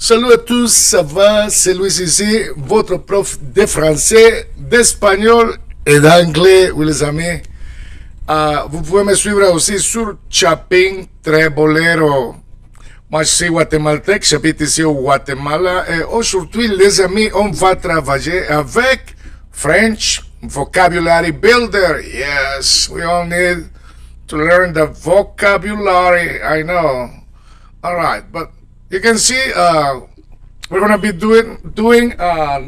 Salut à tous, ça va? C'est Louis ici, votre prof de français, d'espagnol et d'anglais, oui les amis. Vous pouvez me suivre aussi sur Chapin Trebolero. Moi, je suis guatémaltèque, j'habite ici au Guatemala. Et aujourd'hui, les amis, on va travailler avec French Vocabulary Builder. Yes, we all need to learn the vocabulary, I know. All right, but you can see we're gonna be doing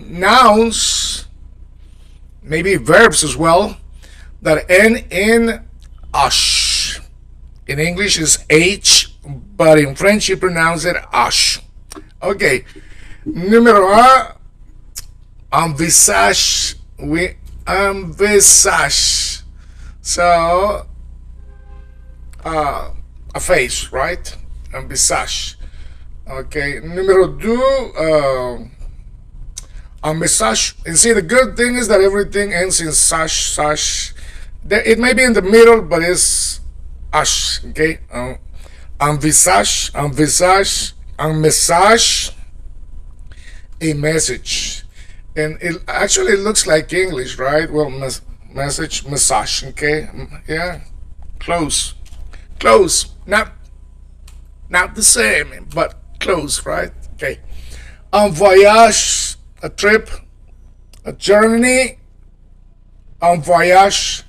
nouns, maybe verbs as well, that end in ash. In English is H, but in French you pronounce it ash. Okay, numéro un, envisage. We envisage. So, a face, right? Envisage. Okay, numéro deux, envisage. And see, the good thing is that everything ends in sash, sash. It may be in the middle, but it's ash. Okay, envisage, envisage, envisage, a message. And it actually looks like English, right? Well, message, massage. Okay, yeah, close, close. Not the same, but close, right? Okay. Un voyage, a trip, a journey. Un voyage.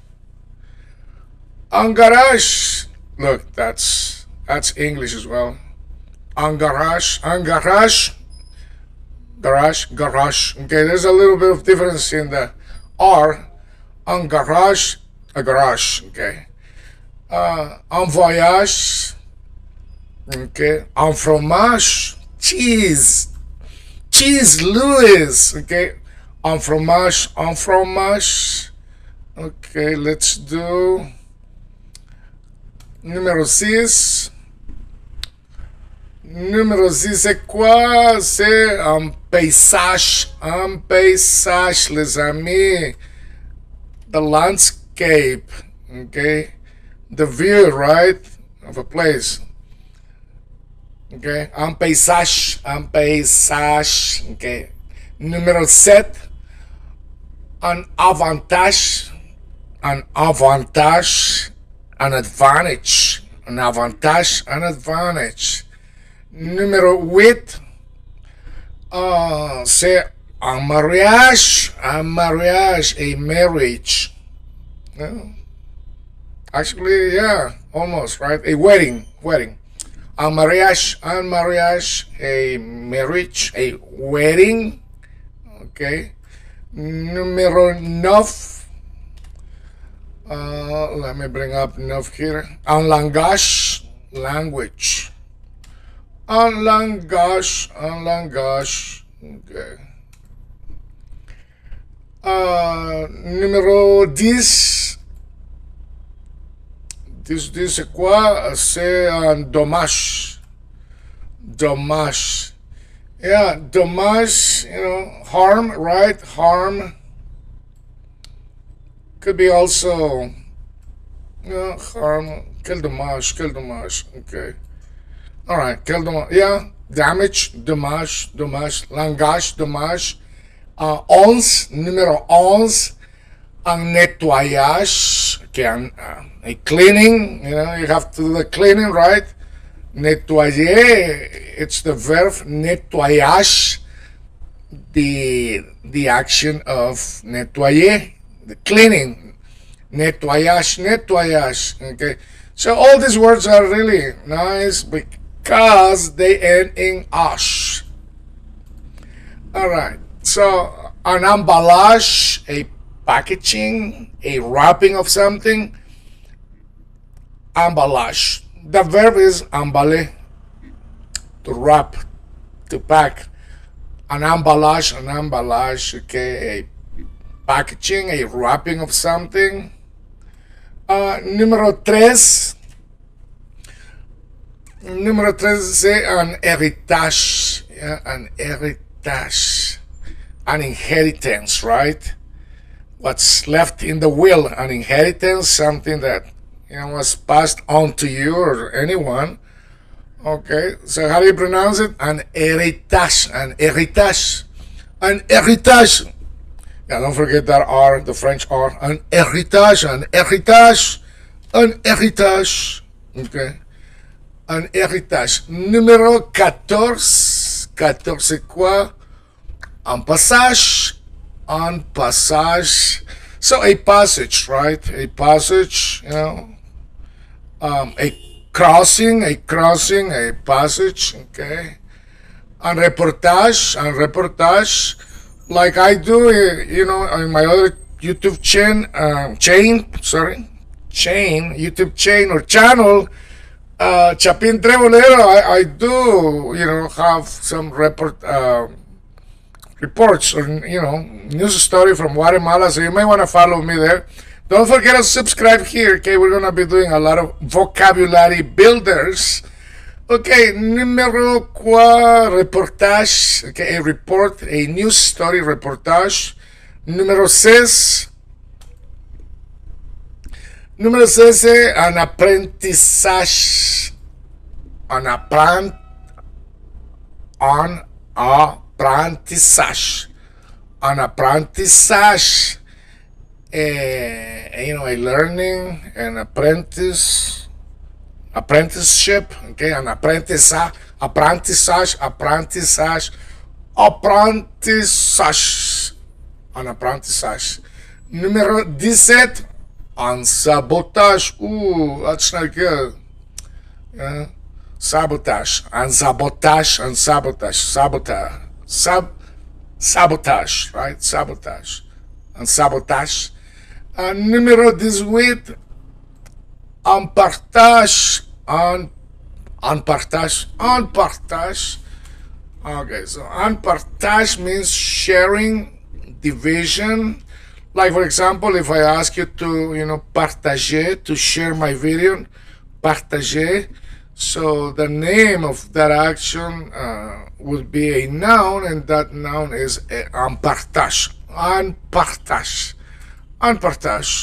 Un garage. Look, that's English as well. Un garage, garage, garage. Okay, there's a little bit of difference in the R. Un garage, a garage. Okay. Un voyage. Okay, un fromage, cheese, cheese Louis. Okay, un fromage, un fromage. Okay, let's do numéro 6. Numéro 6, c'est quoi? C'est un paysage, les amis. The landscape, okay, the view, right, of a place. Okay, un paysage, okay. Numéro 7, un avantage, an advantage, an advantage. Numéro 8, c'est un mariage, a marriage. Yeah. Actually, yeah, almost, right? A wedding. Un mariage, a marriage, a wedding. Okay. Numéro 9. Let me bring up 9 here. Un langage, language. Un langage. Okay. Numéro 10. 10, c'est quoi? C'est un dommage. Dommage. Yeah, dommage, harm, right? Harm. Could be also, harm. Quel dommage. Okay. All right, quel dommage. Yeah, damage, dommage. Langage, dommage. 11, numéro 11. Un nettoyage, okay, a cleaning, you have to do the cleaning, right? Nettoyer, it's the verb nettoyage, the action of nettoyer, the cleaning, nettoyage, okay? So all these words are really nice because they end in ash. All right, so an emballage, a packaging, a wrapping of something. Emballage. The verb is emballer, to wrap, to pack. An emballage, okay, a packaging, a wrapping of something. Número 3. Número 3, c'est un héritage. Yeah, an héritage. An inheritance, right? What's left in the will, an inheritance, something that was passed on to you or anyone. Okay, so how do you pronounce it? An héritage, an héritage, an héritage. Yeah, don't forget that R, the French R. Un héritage, un héritage, un héritage. Okay. Un héritage. Numéro 14. 14, c'est quoi? Un passage. Un passage. So a passage, right? A passage, you know. A crossing, a passage, okay. Un reportage, like I do, you know, on my other YouTube YouTube chain or channel, Chapin Trebolero, I do, you know, have some reports or, you know, news story from Guatemala, so you may want to follow me there. Don't forget to subscribe here, okay? We're going to be doing a lot of vocabulary builders. Okay, numéro 4, reportage, okay, a report, a news story reportage. Numéro 6, un apprentissage, un apprentissage, you know, a learning, an apprenticeship, okay, an apprentissage. Numéro 17, un sabotage. Ooh, that's not good. Sabotage, right? Sabotage, un sabotage. Numéro 18, un partage. Okay, so un partage means sharing, division. Like, for example, if I ask you to, you know, partager, to share my video, partager. So the name of that action would be a noun, and that noun is un partage.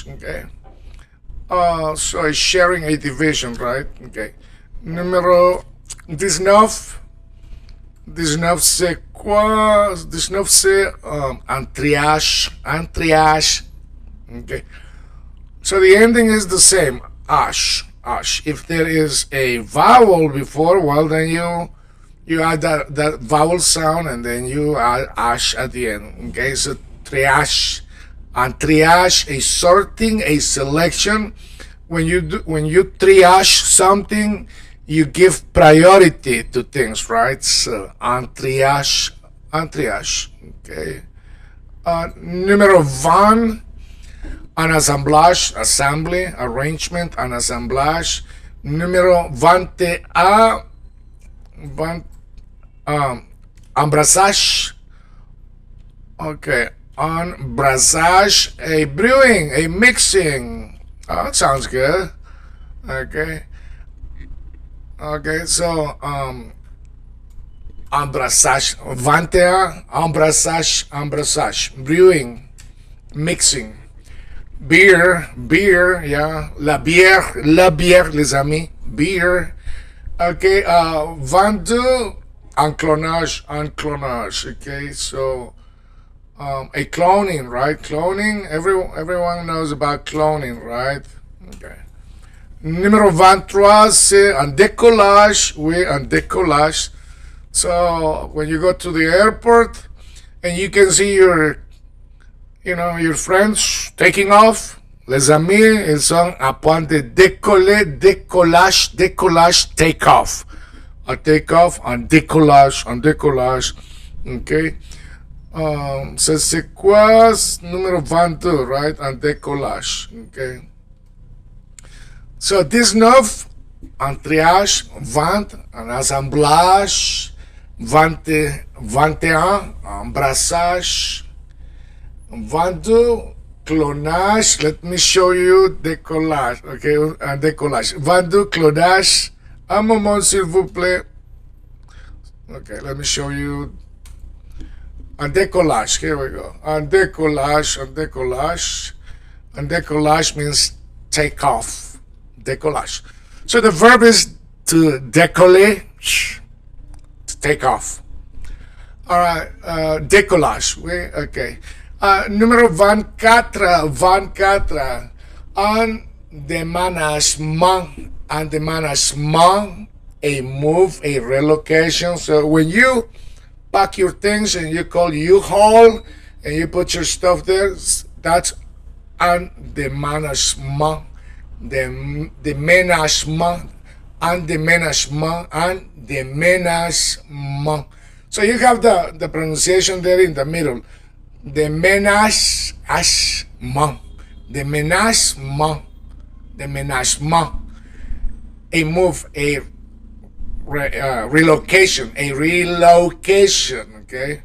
Okay. So it's sharing a division, right? Okay. Numéro 19. 19, c'est quoi? 19, c'est un triage. Okay. So the ending is the same. Ash. If there is a vowel before, well, then you add that vowel sound, and then you add ash at the end. Okay, so triage. And triage, a sorting, a selection. When you triage something, you give priority to things, right? So un triage. Okay. Numéro 20, un assemblage, assembly, arrangement, un assemblage. Numéro 21, embrassage. Okay, embrassage, a brewing, a mixing. Oh, that sounds good. Okay, so embrassage, 21, embrassage, brewing, mixing. Beer, yeah. La bière, les amis. Beer. Okay, 22, un clonage. Okay, so a cloning, right? Cloning, everyone knows about cloning, right? Okay. Numéro 23, c'est un décollage. Oui, un décollage. So when you go to the airport and you can see your friends taking off, les amis, ils sont à point de décoller, décollage, take off. A take off, un décollage, okay? So c'est quoi? Numéro 22, right? Un décollage, okay? So 19, un triage, 20, un assemblage, 21, embrassage, 22, clonage. Let me show you décollage, okay? Un décollage. 22, clonage. Un moment, s'il vous plaît. Okay, let me show you. Un décollage. Here we go. Un décollage. Un décollage means take off. Décollage. So the verb is to décoller, to take off. All right, décollage, oui, ok. Numéro 24, 24, en déménagement, a move, a relocation. So when you pack your things and you call U-Haul and you put your stuff there, that's un déménagement, déménagement, un déménagement, un déménagement. So you have the pronunciation there in the middle. Déménagement, déménagement, déménagement. A move, a relocation, a relocation. Okay,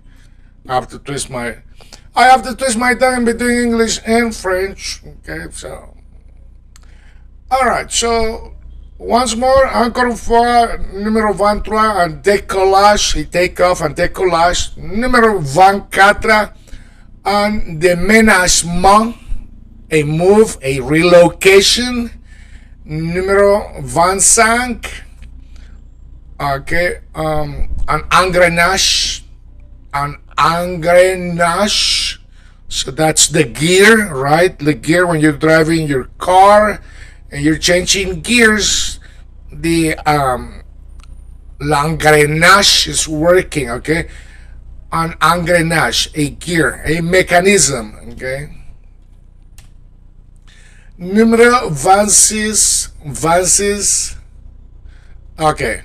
I have to twist my tongue between English and French. Okay, so all right. So once more, encore une fois, numéro 23, un décollage, a take off, un décollage. Numéro 24, un déménagement, a move, a relocation. Numéro 25, okay, an engrenage, so that's the gear, right? The gear when you're driving your car and you're changing gears, the l'engrenage is working, okay? An engrenage, a gear, a mechanism, okay? Numéro 26, 26, okay,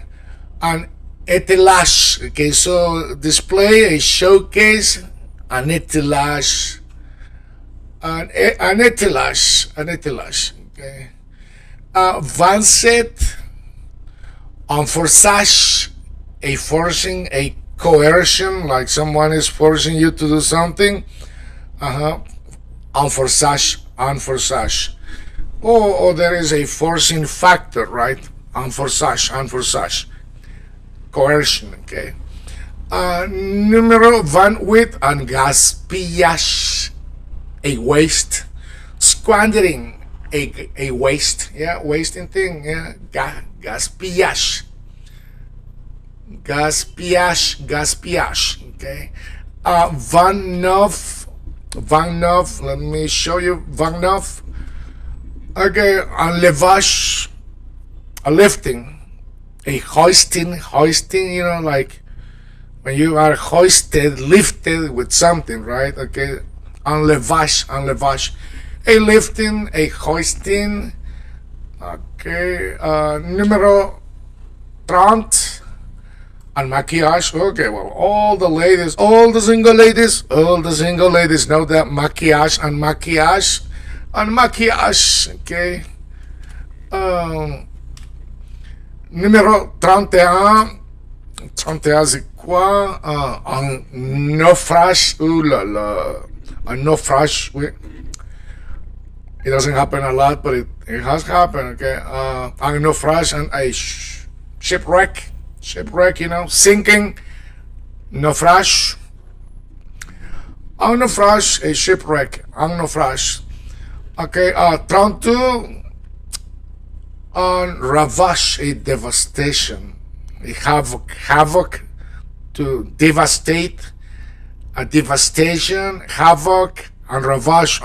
an étalage, okay, so display, a showcase, an étalage, an étalage, okay. 27, un forçage, a forcing, a coercion, like someone is forcing you to do something. Un forçage, un forçage. Or there is a forcing factor, right? Un forçage. Coercion, okay. Numéro 28, un gaspillage, a waste. Squandering, a waste, yeah, wasting thing, yeah. Gaspillage. Gaspillage, okay. 29, let me show you. 29, okay, un levage, a lifting, a hoisting, you know, like when you are hoisted, lifted with something, right? Okay, un levage, a lifting, a hoisting, okay. Numéro 30, un maquillage, okay, well, all the single ladies know that maquillage, okay. Numéro 31, c'est quoi? Un naufrage, un naufrage, oui. It doesn't happen a lot, but it has happened, okay. Un naufrage and a shipwreck, you know, sinking, naufrage. Un naufrage, a shipwreck, un naufrage. Okay, 32, un ravage, a devastation, a havoc, to devastate, a devastation, havoc, un ravage,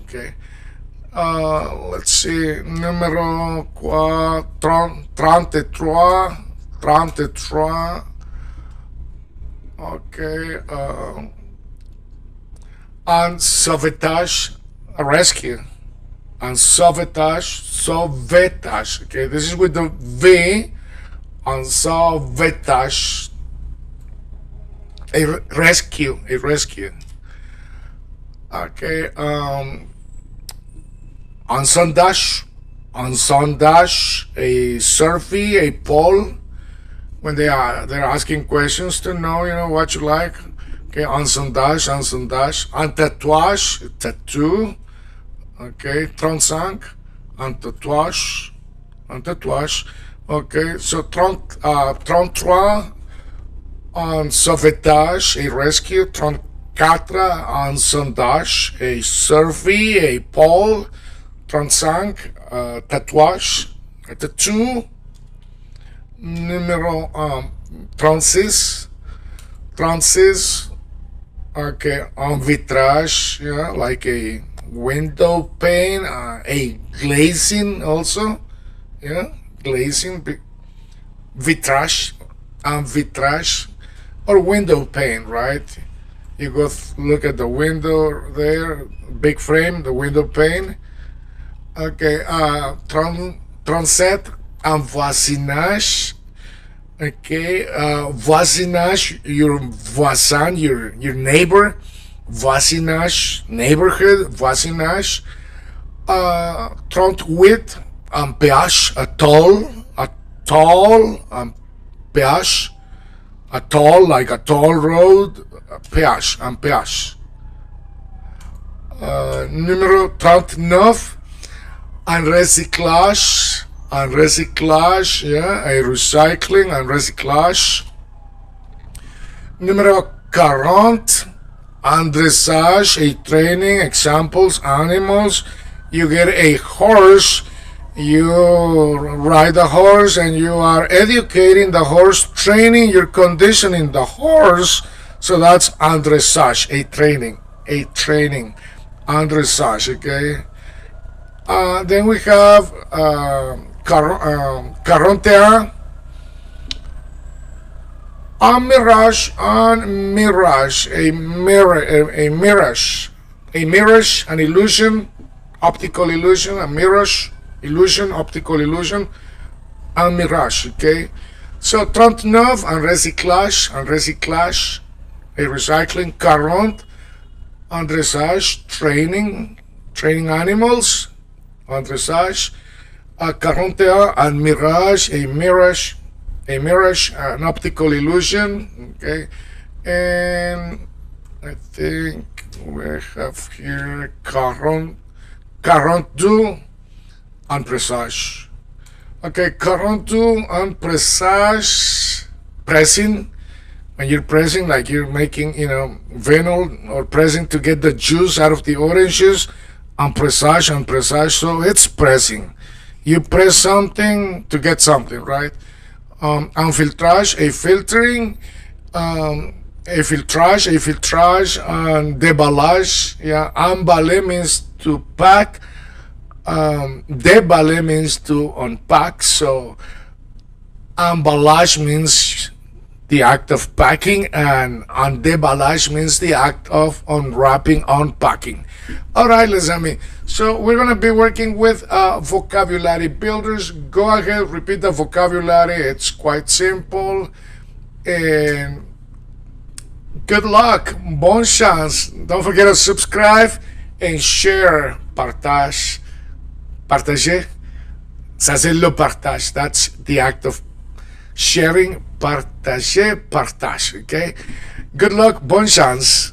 okay. Let's see, numéro 33, okay. Un sauvetage, a rescue. And sauvetage, okay, this is with the V. And sauvetage, a rescue, okay. Un sondage, a survey, a poll, when they're asking questions to know, you know, what you like. Okay, un sondage, un tatouage, a tattoo. Okay, 35, un tatouage. Okay, so 33, un sauvetage, a rescue. 34, un sondage, a survey, a poll. 35, tatouage, The 2, numéro 36. 36, okay, en vitrage, yeah, like a window pane, a glazing also, yeah, glazing, vitrage, en vitrage, or window pane, right? You go look at the window there, big frame, the window pane. Okay, 37, en voisinage. Okay, voisinage, your voisin, your neighbor. Voisinage, neighborhood, voisinage. 38, en péage, a toll, péage. A toll, like a toll road, péage, en péage. Numéro 39, en recyclage. En recyclage, yeah, a recycling and recyclage. Numéro 40, en dressage, a training, examples, animals. You get a horse, you ride a horse, and you are educating the horse, training, you're conditioning the horse. So that's en dressage, a training, en dressage, okay? Then we have 41, en mirage, a mirage, an illusion, optical illusion, a mirage, illusion, optical illusion, en mirage, okay? So 39, en recyclage, a recycling. 40, en dressage, training animals, en dressage. 41, en mirage, an optical illusion, okay? And I think we have here 42, en pressage. Okay, 42, en pressage, pressing. When you're pressing, like you're making, vinyl, or pressing to get the juice out of the oranges, en pressage. So it's pressing. You press something to get something, right? En filtrage, a filtering. A filtrage, and déballage. Yeah, emballer means to pack. Déballer means to unpack. So emballage means the act of packing, and déballage means the act of unwrapping, unpacking. All right, les amis. So we're going to be working with vocabulary builders. Go ahead, repeat the vocabulary. It's quite simple. And good luck. Bon chance. Don't forget to subscribe and share. Partage. Partager. Ça, c'est le partage. That's the act of sharing. Partager, partage. Okay? Good luck. Bon chance.